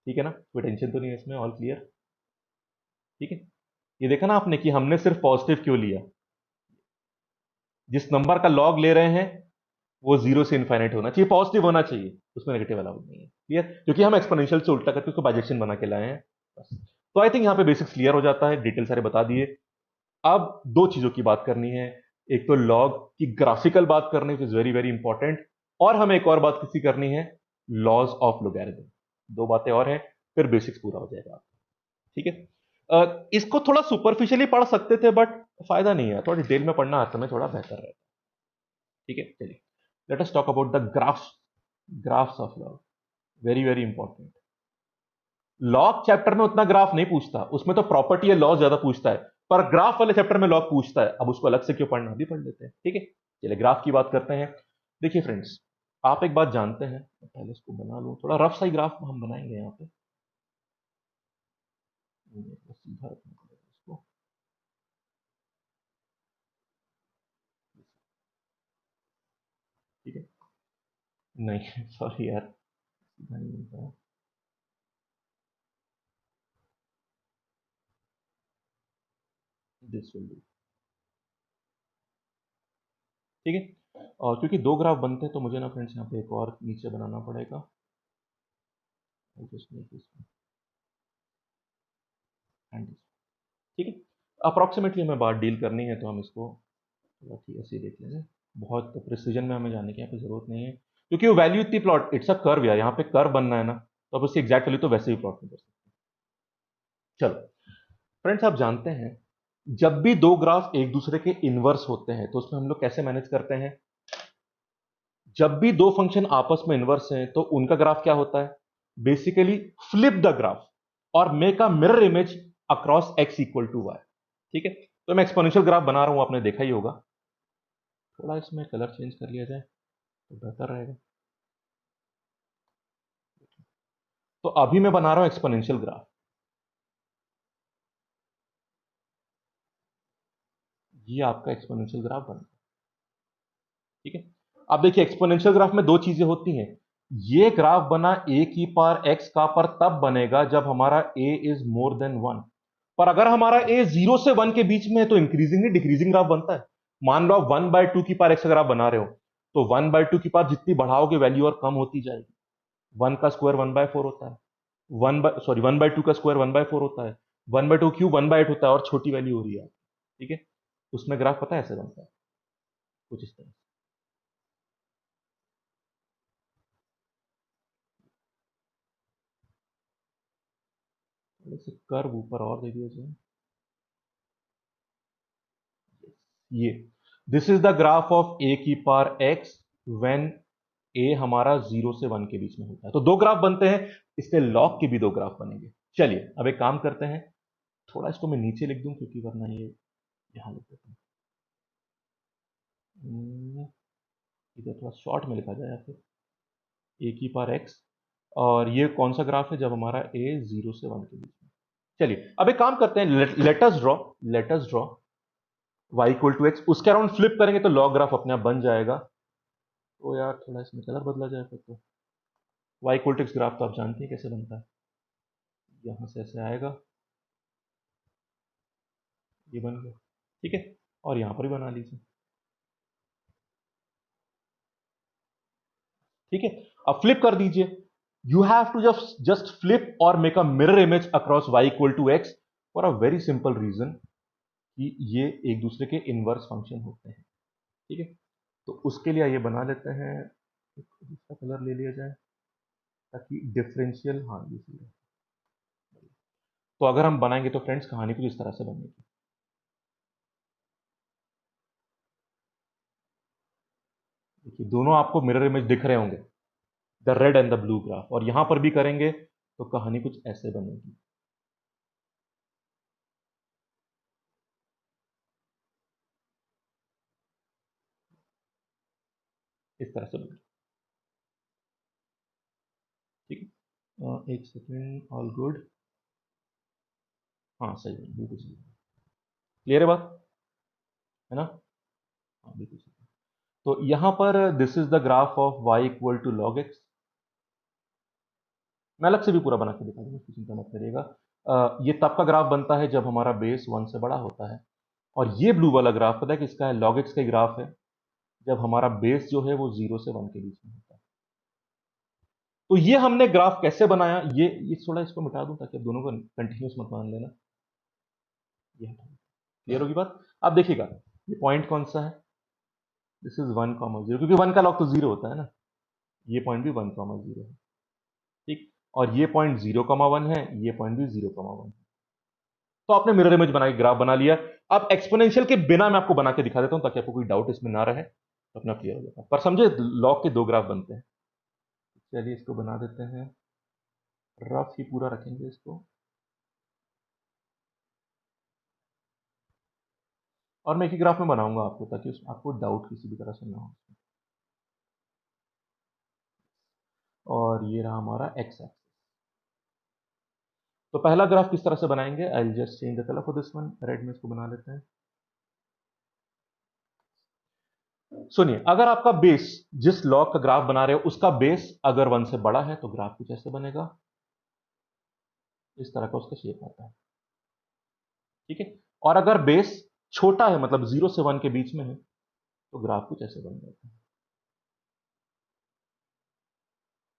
ठीक है ना? कोई टेंशन तो नहीं है इसमें? All clear? ठीक है। ये देखा ना आपने कि हमने सिर्फ पॉजिटिव क्यों लिया? जिस नंबर का लॉग ले रहे हैं वो 0 से इनफाइनाइट होना चाहिए, पॉजिटिव होना चाहिए, उसमें नेगेटिव अलाउड नहीं है। क्लियर? क्योंकि हम एक्सपोनेंशियल से उल्टा करके उसको बाइजेक्शन बना के लाए हैं बस। तो आई थिंक यहां पे बेसिक्स क्लियर हो जाता है, डिटेल सारे बता दिए। अब दो चीजों की बात करनी है। एक तो लॉग की ग्राफिकल बात करनी है, इज वेरी वेरी इंपॉर्टेंट, और हमें एक और बात किसी करनी है, लॉज ऑफ लोगैरिथम। दो बातें और हैं, फिर बेसिक्स पूरा हो जाएगा। ठीक है? इसको थोड़ा सुपरफिशियली पढ़ सकते थे, बट फायदा नहीं है, थोड़ा डिटेल में पढ़ना हर समय थोड़ा बेहतर रहता है। ठीक है, चलिए let us talk about the graphs, graphs of log. Very very important. Log chapter में उतना ग्राफ नहीं पूछता, उसमें तो प्रॉपर्टी या लॉ ज्यादा पूछता है, पर ग्राफ वाले चैप्टर में लॉग पूछता है। अब उसको अलग से क्यों पढ़ना, भी पढ़ लेते हैं। ठीक है, चलिए ग्राफ की बात करते हैं। देखिए फ्रेंड्स, आप एक बात जानते हैं, पहले इसको बना लूं, थोड़ा रफ सा ही ग्राफ हम बनाएंगे यहाँ पे, सीधा रखना पड़ेगा इसको। ठीक है, नहीं सॉरी यार, सीधा नहीं बनता है। This will do. ठीक है, और क्योंकि दो ग्राफ बनते हैं तो मुझे ना फ्रेंड्स यहाँ पे एक और नीचे बनाना पड़ेगा। Just make this and this. ठीक है, अप्रॉक्सीमेटली हमें बात डील करनी है, तो हम इसको थोड़ा ठीक ऐसे ही देख लेंगे। बहुत प्रिसीजन में हमें जाने की यहाँ पे जरूरत नहीं है, क्योंकि वो वैल्यू इतनी प्लॉट, इट्स अ कर्व यार, यहाँ पे कर्व बनना है ना, तो अब उसकी एग्जैक्ट वैल्यू तो वैसे ही प्लॉट नहीं कर सकते। चलो फ्रेंड्स, आप जानते हैं जब भी दो ग्राफ एक दूसरे के इनवर्स होते हैं तो उसमें हम लोग कैसे मैनेज करते हैं? जब भी दो फंक्शन आपस में इनवर्स हैं तो उनका ग्राफ क्या होता है? बेसिकली फ्लिप द ग्राफ और make a mirror image across x equal to y. ठीक है, तो मैं एक्सपोनेंशियल ग्राफ बना रहा हूं, आपने देखा ही होगा। थोड़ा इसमें कलर चेंज कर लिया जाए तो बेहतर रहेगा। तो अभी मैं बना रहा हूं एक्सपोनेंशियल ग्राफ, ये आपका एक्सपोनेंशियल ग्राफ बन गया। ठीक है, अब देखिए एक्सपोनेंशियल ग्राफ में दो चीजें होती हैं। ये ग्राफ बना ए की पावर एक्स का, पर तब बनेगा जब हमारा ए इज मोर देन 1। पर अगर हमारा ए 0 से 1 के बीच में है तो इंक्रीजिंग नहीं डिक्रीजिंग ग्राफ बनता है। मान लो आप 1/2 की पावर एक्स अगर आप बना रहे हो, तो 1/2 की पावर जितनी बढ़ाओगे वैल्यू और कम होती जाएगी। 1 का स्क्वायर 1/4 होता है, 1/2 का स्क्वायर 1/4 होता है, 1/2 क्यूब 1/8 होता है, और छोटी वैल्यू हो रही है। ठीक है, उसमें ग्राफ पता है ऐसे बनता है, कुछ इस तरह से। कर्व ऊपर और दे दिया जाए, ये this is the graph of A की पावर एक्स व्हेन ए हमारा 0 से 1 के बीच में होता है। तो दो ग्राफ बनते हैं, इससे लॉग के भी दो ग्राफ बनेंगे। चलिए अब एक काम करते हैं, थोड़ा इसको मैं नीचे लिख दूं क्योंकि वरना ये यहाँ लिख देता हूँ। इधर थोड़ा शॉर्ट में लिखा जाए या फिर ए की पावर एक्स। और ये कौन सा ग्राफ है जब हमारा ए 0 से 1 के बीच में। चलिए अब एक काम करते हैं, let us draw y equal to x, उसके अराउंड फ्लिप करेंगे तो लॉग ग्राफ अपने आप बन जाएगा। तो यार थोड़ा इसमें कलर बदला जाए फिर तो। y equal to x graph तो आप जानते हैं कैसे बनता है, यहां से ऐसे आएगा, ये बन गया, ठीक है। और यहां पर भी बना लीजिए, ठीक है। अब फ्लिप कर दीजिए, you have to just flip और make a mirror image across y equal to X for a very simple reason कि ये एक दूसरे के इनवर्स फंक्शन होते हैं, ठीक है। तो उसके लिए ये बना लेते हैं, एक दूसरा कलर ले लिया जाए ताकि डिफरेंशियल, हाँ ये सही है। तो अगर हम बनाएंगे तो फ्रेंड्स कहानी कुछ इस तरह से बनेगी। देखिए दोनों आपको मिरर इमेज दिख रहे होंगे, the red and the blue graph, और यहां पर भी करेंगे तो कहानी कुछ ऐसे बनेगी, इस तरह से बनेगी, ठीक है। एक सेकेंड, ऑल गुड, हाँ सही है, बिल्कुल सही, क्लियर है बात, है ना। हाँ बिल्कुल सही। तो यहां पर this is the graph of y equal to log x. मैं अलग से भी पूरा बना के दिखा दूंगा, इसकी चिंता मत करिएगा। ये तब का ग्राफ बनता है जब हमारा बेस 1 से बड़ा होता है। और ये ब्लू वाला ग्राफ पता है किसका है, लॉग एक्स का ग्राफ है, जब हमारा बेस जो है वो 0 से 1 के बीच में होता है। तो ये हमने ग्राफ कैसे बनाया, ये थोड़ा इसको मिटा दूं ताकि आप दोनों को कंटिन्यूस मत मान लेना, ये क्लियर होगी बात। अब देखिएगा ये पॉइंट कौन सा है, दिस इज 1, 0, क्योंकि 1 का लॉग तो 0 होता है ना। ये पॉइंट भी 1, 0 है, ठीक। और ये पॉइंट 0, 1 है, ये पॉइंट भी 0, 1 है। तो आपने मिरर इमेज बना के ग्राफ बना लिया। अब एक्सपोनेंशियल के बिना मैं आपको बना के दिखा देता हूं ताकि आपको कोई डाउट इसमें ना रहे, तो अपना क्लियर हो जाता है। पर समझे लॉग के दो ग्राफ बनते हैं। चलिए इसको बना देते हैं, रफ ही पूरा रखेंगे इसको, और मैं एक ही ग्राफ में बनाऊंगा आपको ताकि आपको डाउट किसी भी तरह से ना हो। और ये रहा हमारा एक्स एक्सिस। तो पहला ग्राफ किस तरह से बनाएंगे, I just change the colour for this one, red में इसको बना लेते हैं। सुनिए, अगर आपका बेस, जिस लॉग का ग्राफ बना रहे हो उसका बेस अगर 1 से बड़ा है तो ग्राफ कुछ ऐसे बनेगा, इस तरह का उसका शेप आता है, ठीक है। और अगर बेस छोटा है, मतलब 0 से 1 के बीच में है, तो ग्राफ कुछ ऐसे बन जाता है,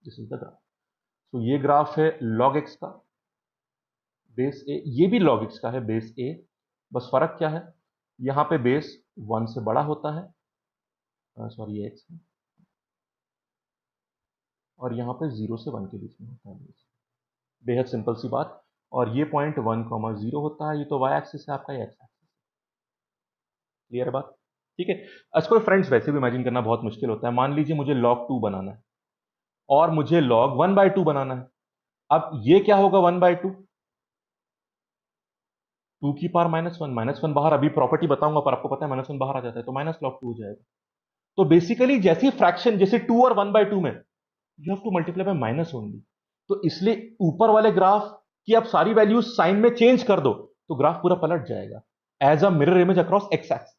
दिस इज द ग्राफ। तो ये ग्राफ है लॉग एक्स का, बेस ए, ये भी लॉग एक्स का है बेस ए। बस फर्क क्या है, यहां पे बेस 1 से बड़ा होता है, सॉरी ये एक्स है, और यहां पे 0 से 1 के बीच में होता है बेस, बेहद सिंपल सी बात। और ये पॉइंट 1, 0 होता है, ये तो वाई एक्सिस है आपका, ये एक्स एक्सिस, क्लियर है बात, ठीक है। इसको फ्रेंड्स वैसे भी इमेजिन करना बहुत मुश्किल होता है। मान लीजिए मुझे log 2 बनाना है और मुझे log 1/2 बनाना है। अब ये क्या होगा 1/2, 2 की पावर -1, -1 बाहर, अभी प्रॉपर्टी बताऊंगा पर आपको पता है -1 बाहर आ जाता है तो -log 2 हो जाएगा। तो बेसिकली जैसी फ्रैक्शन, जैसे 2 और 1/2 में you have to multiply by minus only, तो इसलिए ऊपर वाले ग्राफ की आप सारी वैल्यूज साइन में चेंज कर दो तो ग्राफ पूरा पलट जाएगा, as a mirror image across x x.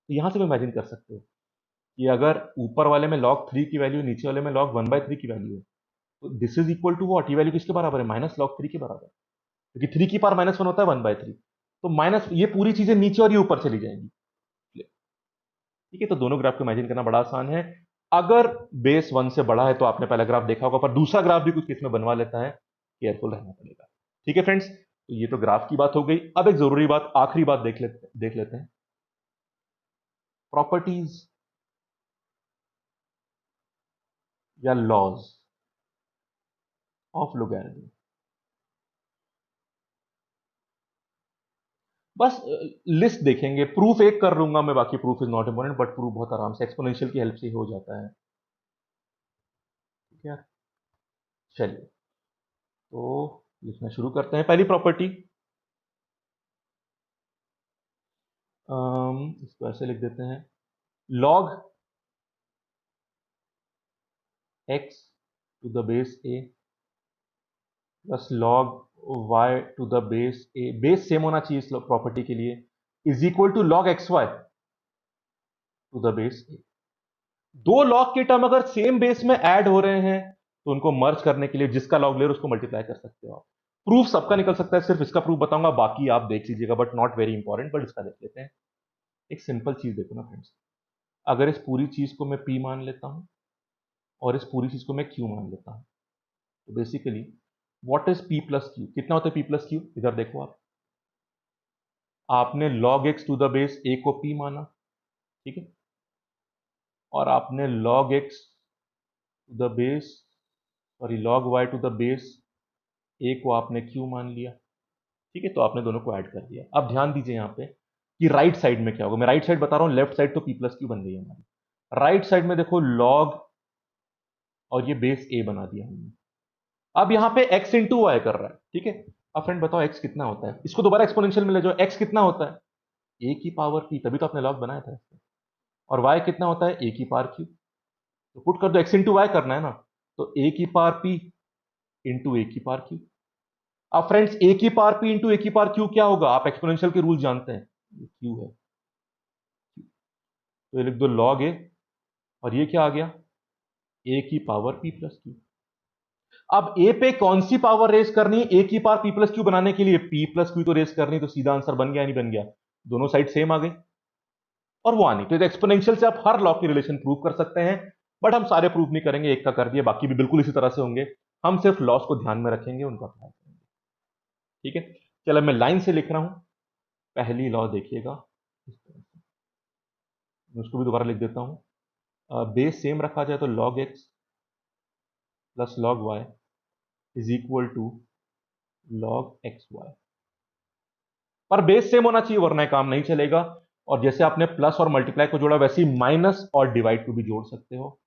तो यहां से भी इमेजिन कर सकते हो कि अगर ऊपर वाले में log 3 की वैल्यू, नीचे वाले में log 1/3 की वैल्यू है, तो this is equal to what, ये वैल्यू किसके बराबर है, -log 3 के बराबर, क्योंकि 3 की पावर -1 होता है 1/3। तो माइनस, ये पूरी चीजें नीचे और ये ऊपर चली जाएंगी, ठीक है। तो दोनों ग्राफ को इमेजिन करना बड़ा आसान है। अगर बेस 1 से बड़ा है तो आपने पहला ग्राफ देखा होगा, पर दूसरा ग्राफ भी कुछ इसमें बनवा लेता है, केयरफुल रहना पड़ेगा, ठीक है फ्रेंड्स। तो ये तो ग्राफ की बात हो गई। अब एक जरूरी बात, आखिरी बात देख लेते हैं, प्रॉपर्टीज या लॉज ऑफ लोगैरिथम। बस लिस्ट देखेंगे, प्रूफ एक कर लूंगा मैं, बाकी proof is not important, but proof बहुत आराम से एक्सपोनेंशियल की हेल्प से ही हो जाता है, ठीक है। चलिए तो लिखना शुरू करते हैं। पहली प्रॉपर्टी, इसको ऐसे लिख देते हैं, log x to the base a प्लस log y to the base a, base same होना चाहिए इस प्रॉपर्टी के लिए, is equal to log xy to the base a। दो लॉग के टर्म अगर सेम बेस में ऐड हो रहे हैं तो उनको मर्ज करने के लिए जिसका लॉग ले रहे हो उसको मल्टीप्लाई कर सकते हो आप। प्रूफ सबका निकल सकता है, सिर्फ इसका प्रूफ बताऊंगा, बाकी आप देख लीजिएगा, but not very important, but इसका देख लेते हैं। एक सिंपल चीज देखो ना फ्रेंड्स, अगर इस पूरी चीज को मैं p मान लेता हूं और इस पूरी चीज को मैं q मान लेता हूं, तो basically what is p plus Q, कितना होता है p प्लस क्यू, इधर देखो आप, आपने log x to the base a को p माना, ठीक है, और आपने log x to the base, sorry log y to the base a को आपने q मान लिया, ठीक है, तो आपने दोनों को ऐड कर दिया। अब ध्यान दीजिए यहां पे कि राइट साइड में क्या होगा, मैं राइट साइड बता रहा हूं, लेफ्ट साइड तो p प्लस क्यू बन गई हमारी, राइट साइड में देखो log और ये बेस a बना दिया हमने। अब यहां पे x इंटू वाई कर रहा है, ठीक है। अब फ्रेंड बताओ x कितना होता है, इसको दोबारा एक्सपोनेंशियल में ले जाओ, x कितना होता है a की पावर p, तभी तो आपने log बनाया था, और y कितना होता है a की पावर q, तो पुट कर दो, x इंटू वाई करना है ना, तो a की पावर p इंटू a की पावर q। अब फ्रेंड्स a की पावर p इंटू a की पावर q क्या होगा, आप एक्सपोनेंशियल के रूल जानते हैं, ये q है, तो ये लिख दो log a, और ये क्या आ गया a की पावर p प्लस q। अब a पे कौन सी पावर रेस करनी है, a की पावर p प्लस q बनाने के लिए p प्लस q तो रेस करनी, तो सीधा आंसर बन गया नहीं बन गया, दोनों साइड सेम आ गई, और वो आनी, तो एक्सपोनेंशियल से आप हर लॉ की रिलेशन प्रूव कर सकते हैं, बट हम सारे प्रूव नहीं करेंगे, एक का कर दिया, बाकी भी बिल्कुल इसी तरह से होंगे, हम सिर्फ लॉस को ध्यान में रखेंगे, उनका अप्लाई करेंगे, ठीक है। चलो मैं लाइन से लिख रहा हूं, पहली लॉ देखिएगा इस तरह से, मैं उसको भी दोबारा लिख देता हूं, बेस सेम रखा जाए तो log x plus log y is equal to log xy, पर बेस सेम होना चाहिए वरना काम नहीं चलेगा, और जैसे आपने प्लस और मल्टीप्लाई को जोड़ा वैसे ही माइनस और डिवाइड को भी जोड़ सकते हो,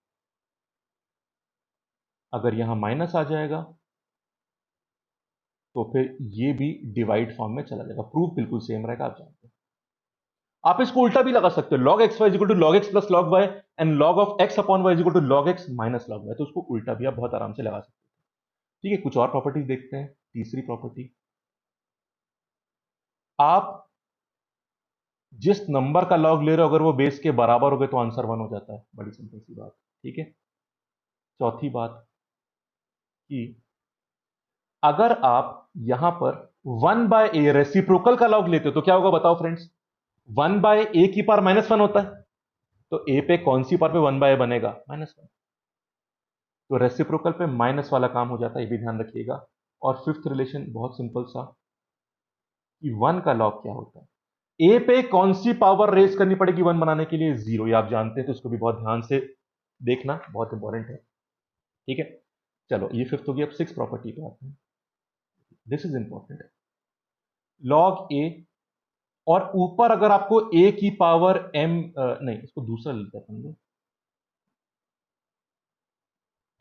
अगर यहां माइनस आ जाएगा तो फिर ये भी डिवाइड फॉर्म में चला जाएगा, प्रूफ बिल्कुल सेम रहेगा, आप जानते हैं। आप इसको उल्टा भी लगा सकते हो, log xy is equal to log x plus log y and log of x upon y is equal to log x minus log y, तो उसको उल्टा भी आप बहुत आराम से लगा सकते हो, ठीक है। कुछ और प्रॉपर्टीज देखते हैं। तीसरी प्रॉपर्टी, आप जिस नंबर का लॉग ले रहे हो अगर वो बेस के बराबर हो गए तो आंसर 1 हो जाता है, बड़ी सिंपल सी बात, ठीक है। चौथी बात कि अगर आप यहां पर 1 बाय ए रेसिप्रोकल का लॉग लेते हो तो क्या होगा बताओ फ्रेंड्स, 1 बाय ए की पावर -1 होता है, तो ए पे कौन सी पावर पे 1 बाय ए बनेगा, -1, तो रेसिप्रोकल पे माइनस वाला काम हो जाता है, ये भी ध्यान रखिएगा। और फिफ्थ रिलेशन बहुत सिंपल सा, कि 1 का लॉग क्या होता है, ए पे कौन सी पावर रेस करनी पड़ेगी 1 बनाने के लिए, 0, ये आप जानते हैं, तो इसको भी बहुत ध्यान से देखना, बहुत इंपॉर्टेंट है, ठीक है। चलो ये फिफ्थ हो गई, अब सिक्स प्रॉपर्टी पे आते हैं, दिस इज इंपॉर्टेंट, लॉग ए, और ऊपर अगर आपको ए की पावर एम, नहीं इसको दूसरा लेते हैं अपन लोग,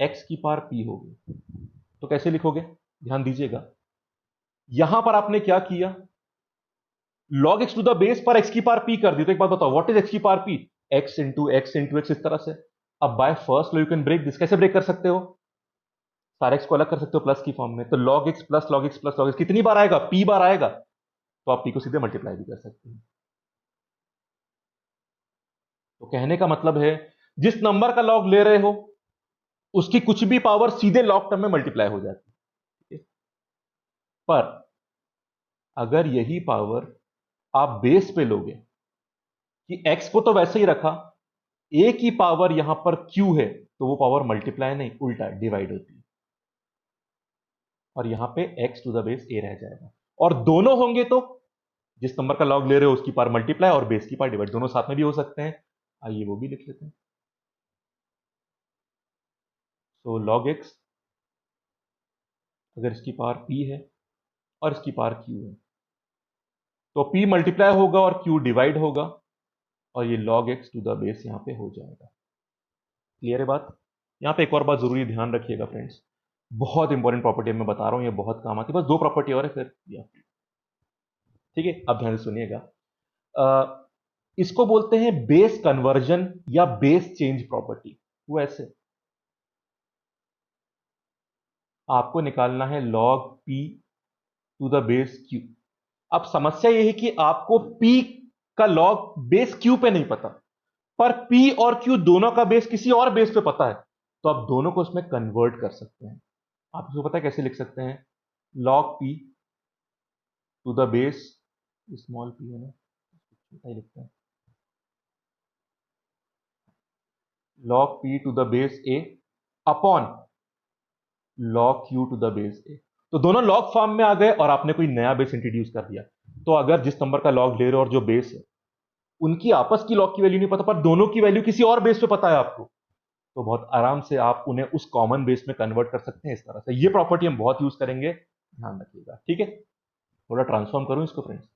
एक्स की पावर पी होगी, तो कैसे लिखोगे, ध्यान दीजिएगा, यहां पर आपने क्या किया, log x to the base पर x की पावर p कर दी, तो एक बात बताओ व्हाट इज x की power p, x into x into x, इस तरह से। अब by first law you can break this, कैसे ब्रेक कर सकते हो, सारे x को अलग कर सकते हो प्लस की फॉर्म में, तो log x plus log x plus log x कितनी बार आएगा, p बार आएगा, तो आप p को सीधे मल्टीप्लाई भी कर सकते हैं। तो कहने का मतलब है जिस नंबर का लॉग ले रहे हो उसकी कुछ भी पावर सीधे लॉग टर्म में मल्टीप्लाई हो जाती है, पर अगर यही पावर आप बेस पे लोगे, कि x को तो वैसे ही रखा, a की पावर यहां पर q है, तो वो पावर मल्टीप्लाई नहीं उल्टा डिवाइड होती है, और यहां पे x to the base a रह जाएगा, और दोनों होंगे तो जिस नंबर का लॉग ले रहे हो उसकी पावर मल्टीप्लाई और बेस की पावर डिवाइड, दोनों साथ में भी हो सकते हैं, आइए वो भी लिख लेते हैं। तो log x, अगर इसकी पावर p है और इसकी पावर q है, तो p मल्टीप्लाई होगा और q डिवाइड होगा, और ये log x to the base यहां पे हो जाएगा। क्लियर है बात। यहां पे एक और बात जरूरी ध्यान रखिएगा फ्रेंड्स, बहुत इंपॉर्टेंट प्रॉपर्टी मैं बता रहा हूं, ये बहुत काम आती है, बस दो प्रॉपर्टी और है फिर, ठीक है, अब ध्यान से सुनिएगा। इसको बोलते हैं बेस कन्वर्जन या बेस चेंज प्रॉपर्टी। वो ऐसे, आपको निकालना है log p to the base q। अब समस्या यह है कि आपको p का log बेस q पे नहीं पता, पर p और q दोनों का बेस किसी और बेस पे पता है, तो आप दोनों को उसमें कन्वर्ट कर सकते हैं। आप इसको पता है कैसे लिख सकते हैं? log p to the base, small p है ना, छोटा ही लिखते हैं, log p to the base a upon log q to the base a। तो दोनों log फॉर्म में आ गए और आपने कोई नया बेस इंट्रोड्यूस कर दिया। तो अगर जिस नंबर का log ले रहे हो और जो बेस है, उनकी आपस की log की वैल्यू नहीं पता, पर दोनों की वैल्यू किसी और बेस पे पता है आपको, तो बहुत आराम से आप उन्हें उस कॉमन बेस में कन्वर्ट कर सकते हैं। इस तरह से ये प्रॉपर्टी हम बहुत यूज करेंगे, ध्यान रखिएगा, ठीक है। थोड़ा ट्रांसफॉर्म करूं इसको फ्रेंड्स,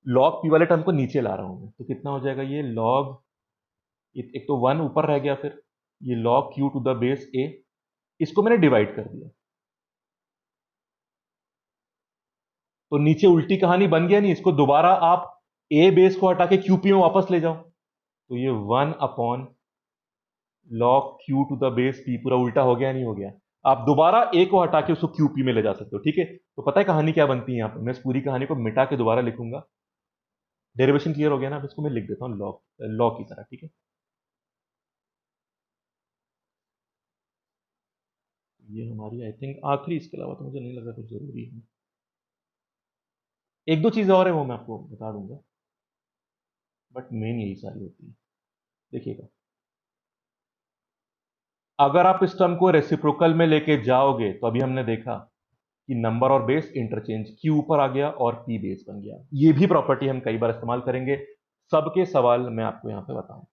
log p वाले टर्म को नीचे ला रहा हूं मैं, तो कितना हो जाएगा ये log, एक तो 1 ऊपर रह गया, फिर ये log q to the base a, इसको मैंने डिवाइड कर दिया, तो नीचे उल्टी कहानी बन गया नहीं। इसको दोबारा आप a बेस को हटा के qp में वापस ले जाओ, तो ये 1 upon log q to the base p, पूरा उल्टा हो गया नहीं हो गया। आप दोबारा a को हटा के उसको qp में ले जा सकते हो, ठीक है। तो पता है कहानी क्या बनती है यहां पर? मैं इस पूरी कहानी को मिटा के दोबारा लिखूंगा। डेरिवेशन क्लियर हो गया ना? अब इसको मैं लिख देता हूं log की तरह, ठीक है। ये हमारी आई थिंक आखिरी, इसके अलावा तो मुझे नहीं लगा कुछ जरूरी है। एक दो चीजें और है वो मैं आपको बता दूंगा, बट मेन यही सारी होती है। देखिएगा, अगर आप इस टर्म को रेसिप्रोकल में लेके जाओगे, तो अभी हमने देखा कि नंबर और बेस इंटरचेंज, q ऊपर आ गया और p बेस बन गया। ये भी प्रॉपर्टी हम कई बार इस्तेमाल करेंगे, सबके सवाल मैं आपको यहां पे बताऊंगा,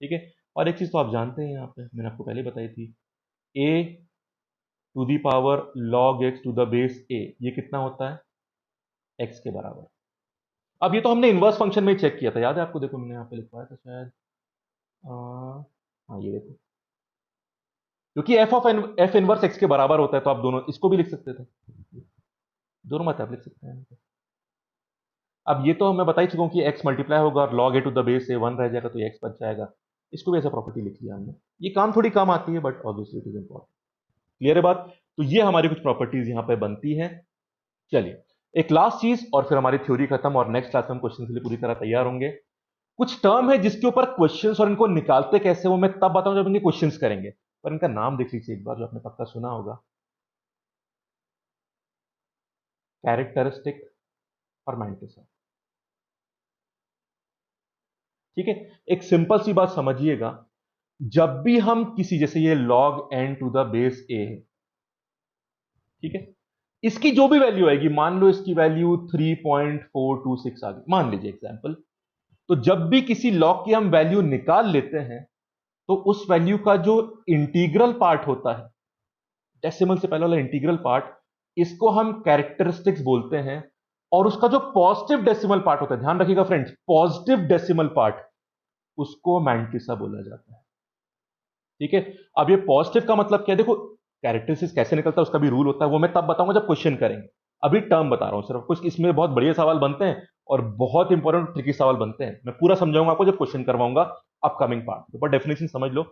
ठीक है। और एक चीज तो आप जानते हैं, यहां पे मैंने आपको पहले बताई थी, a to the power log x to the base a, ये कितना होता है? x के बराबर। अब ये तो हमने इनवर्स फंक्शन में ही चेक किया था, याद है आपको? देखो मैंने यहां पे लिखवाया था शायद, हाँ ये देखो, क्योंकि एफ इनवर्स एक्स के बराबर होता है, तो आप दोनों इसको भी लिख सकते थे, दोनों मतलब लिख सकते हैं। अब ये तो मैं बता ही चुका हूं कि x मल्टीप्लाई होगा और log a to the base से 1 रह जाएगा, तो ये x बच जाएगा। इसको भी ऐसा प्रॉपर्टी लिख लिया हमने। ये काम थोड़ी कम आती है, but obviously it is important. Clear है बात? तो ये हमारी कुछ प्रॉपर्टीज यहां पे बनती है। चलिए, एक लास्ट चीज और फिर हमारी थ्योरी खत्म, और नेक्स्ट क्लास में हम क्वेश्चन के लिए पूरी तरह तैयार होंगे। कुछ टर्म है जिसके ऊपर क्वेश्चंस और इनको निकालते कैसे वो मैं तब बताऊंगा जब इनके क्वेश्चंस करेंगे, पर इनका नाम देख लीजिए एक बार, जो आपने पक्का सुना होगा, कैरेक्टरिस्टिक और मैंटिसा। ठीक है, एक सिंपल सी बात समझिएगा, जब भी हम किसी, जैसे ये log n to the base a है, ठीक है, इसकी जो भी वैल्यू आएगी, मान लो इसकी वैल्यू 3.426 आ गई, मान लीजिए एग्जांपल, तो जब भी किसी log की हम वैल्यू निकाल लेते हैं, तो उस वैल्यू का जो इंटीग्रल पार्ट होता है, डेसिमल से पहले वाला इंटीग्रल पार्ट, इसको हम कैरेक्टरिस्टिक्स बोलते हैं। और उसका जो पॉजिटिव डेसिमल पार्ट होता है, ध्यान रखिएगा फ्रेंड्स, पॉजिटिव डेसिमल पार्ट, उसको मैंटिसा बोला जाता है, ठीक है। अब ये पॉजिटिव का मतलब क्या है? देखो, कैरेक्टरिस्टिक्स कैसे निकलता है उसका भी रूल होता है, वो मैं तब बताऊंगा जब क्वेश्चन करेंगे। अभी टर्म बता रहा हूं सिर्फ, कुछ इसमें बहुत बढ़िया सवाल बनते हैं और बहुत इंपॉर्टेंट ट्रिकी सवाल बनते हैं, मैं पूरा समझाऊंगा आपको जब क्वेश्चन करवाऊंगा अपकमिंग पार्ट, पर डेफिनेशन समझ लो।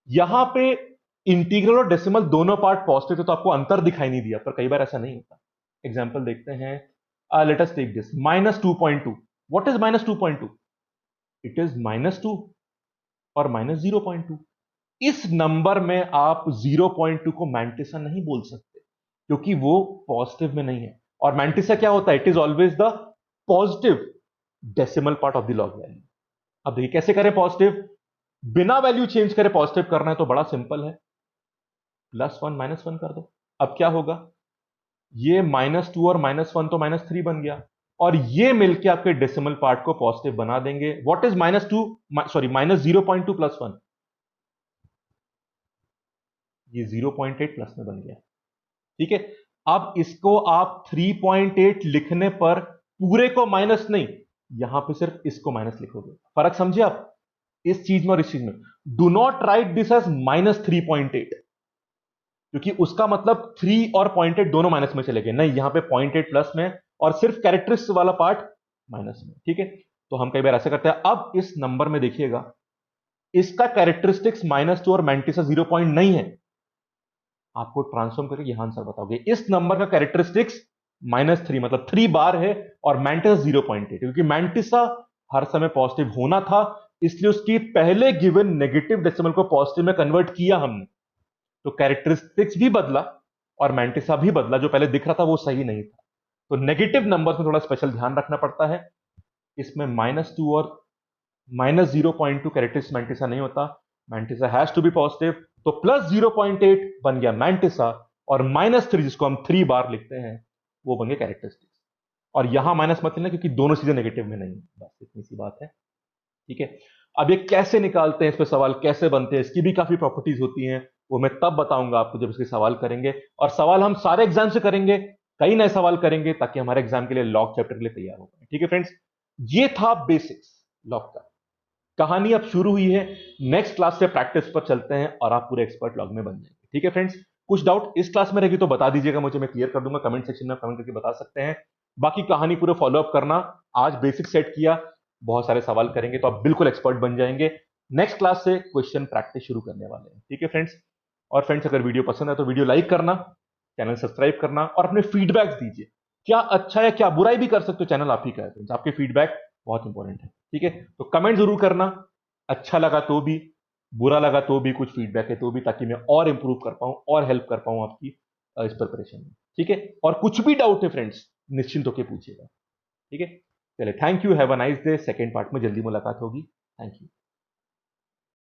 यहां पे इंटीग्रल और डेसिमल दोनों पार्ट पॉजिटिव है, तो आपको अंतर दिखाई नहीं दिया, पर कई बार ऐसा नहीं होता। एग्जाम्पल देखते हैं, let us take this -2.2। What is -2.2? It is -2 और -0.2। इस नंबर में आप 0.2 को मैंटिसा नहीं बोल सकते, क्योंकि वो पॉजिटिव में नहीं है। और मैंटिसा क्या होता है? It is always the positive decimal part of the log value. अब देखिए कैसे करें पॉजिटिव, बिना वैल्यू चेंज करे पॉजिटिव करना है, तो बड़ा सिंपल है, +1 -1 कर दो। अब क्या होगा? ये -2 और -1 तो -3 बन गया, और ये मिलके आपके डेसिमल पार्ट को पॉजिटिव बना देंगे। What is -2, sorry -0.2 +1? ये 0.8 प्लस में बन गया, ठीक है। अब इसको आप 3.8 लिखने पर पूरे को माइनस नहीं, यहां पे सिर्फ इसको माइनस लिखोगे। फर्क समझे आप इस चीज में और इस चीज में? Do not write this as -3.8, क्योंकि उसका मतलब 3 और 0.8 दोनों माइनस में चले गए। नहीं, यहां पे 0.8 प्लस में और सिर्फ कैरेक्टरिस्टिक्स वाला पार्ट माइनस में, ठीक है। तो हम कई बार ऐसे करते हैं। अब इस नंबर में देखिएगा, इसका कैरेक्टरिस्टिक्स -2 और मैंटिसा 0 पॉइंट नहीं है। आपको ट्रांसफॉर्म करके यहां आंसर बताओगे। इस नंबर का कैरेक्टरिस्टिक्स -3 मतलब 3 बार है, और मैंटिसा 0.8 क्योंकि मैंटिसा हर समय पॉजिटिव होना था, इसलिए उसकी पहले गिवन नेगेटिव डेसिमल को पॉजिटिव में कन्वर्ट किया हमने। तो कैरेक्टरिस्टिक्स भी बदला और मैंटिसा भी बदला, जो पहले दिख रहा था वो सही नहीं था। तो नेगेटिव नंबर में थोड़ा स्पेशल ध्यान रखना पड़ता है। इसमें -2 और -0.2 कैरेक्टरिस्टिक्स मैंटिसा नहीं होता, mantissa has to be positive. तो +0.8 बन गया मैंटिसा, और -3 जिसको हम 3 बार लिखते हैं वो बन गया कैरेक्टरिस्टिक्स। और यहां माइनस मत लेना क्योंकि दोनों चीजें नेगेटिव में नहीं है, बस इतनी सी बात है। ठीक है, अब ये कैसे निकालते हैं, इस पे सवाल कैसे बनते हैं, इसकी भी काफी प्रॉपर्टीज होती हैं, वो मैं तब बताऊंगा आपको जब इसके सवाल करेंगे। और सवाल हम सारे एग्जाम से करेंगे, कई नए सवाल करेंगे, ताकि हमारे एग्जाम के लिए लॉग चैप्टर के लिए तैयार हो पाए। ठीक है फ्रेंड्स, ये था बेसिक्स लॉग का। कहानी अब शुरू हुई है, नेक्स्ट क्लास से प्रैक्टिस पर चलते हैं और आप पूरे एक्सपर्ट लॉग में बन जाएंगे। ठीक है फ्रेंड्स, कुछ डाउट इस क्लास में रहेगी तो बता दीजिएगा मुझे, मैं क्लियर कर दूंगा। कमेंट सेक्शन में कमेंट करके बता सकते हैं। बाकी कहानी पूरे फॉलोअप करना। आज बेसिक सेट किया, बहुत सारे सवाल करेंगे तो आप बिल्कुल एक्सपर्ट बन जाएंगे। नेक्स्ट क्लास से क्वेश्चन प्रैक्टिस शुरू करने वाले हैं। ठीक है फ्रेंड्स, और फ्रेंड्स अगर वीडियो पसंद है तो वीडियो लाइक करना, चैनल सब्सक्राइब करना, और अपने फीडबैक्स दीजिए। क्या अच्छा है, क्या बुराई भी कर सकते हो, चैनल आप ही का है फ्रेंड्स, आपके फीडबैक बहुत इंपॉर्टेंट है। ठीक है, तो कमेंट जरूर करना, अच्छा लगा तो भी, बुरा लगा तो भी, कुछ फीडबैक है तो भी, ताकि मैं और इंप्रूव कर पाऊं और हेल्प कर पाऊं आपकी इस प्रिपरेशन में। ठीक है, और कुछ भी डाउट है फ्रेंड्स निश्चिंत होकर पूछिएगा। ठीक है, चलिए, thank you, have a nice day. Second part में जल्दी मुलाकात होगी। Thank you.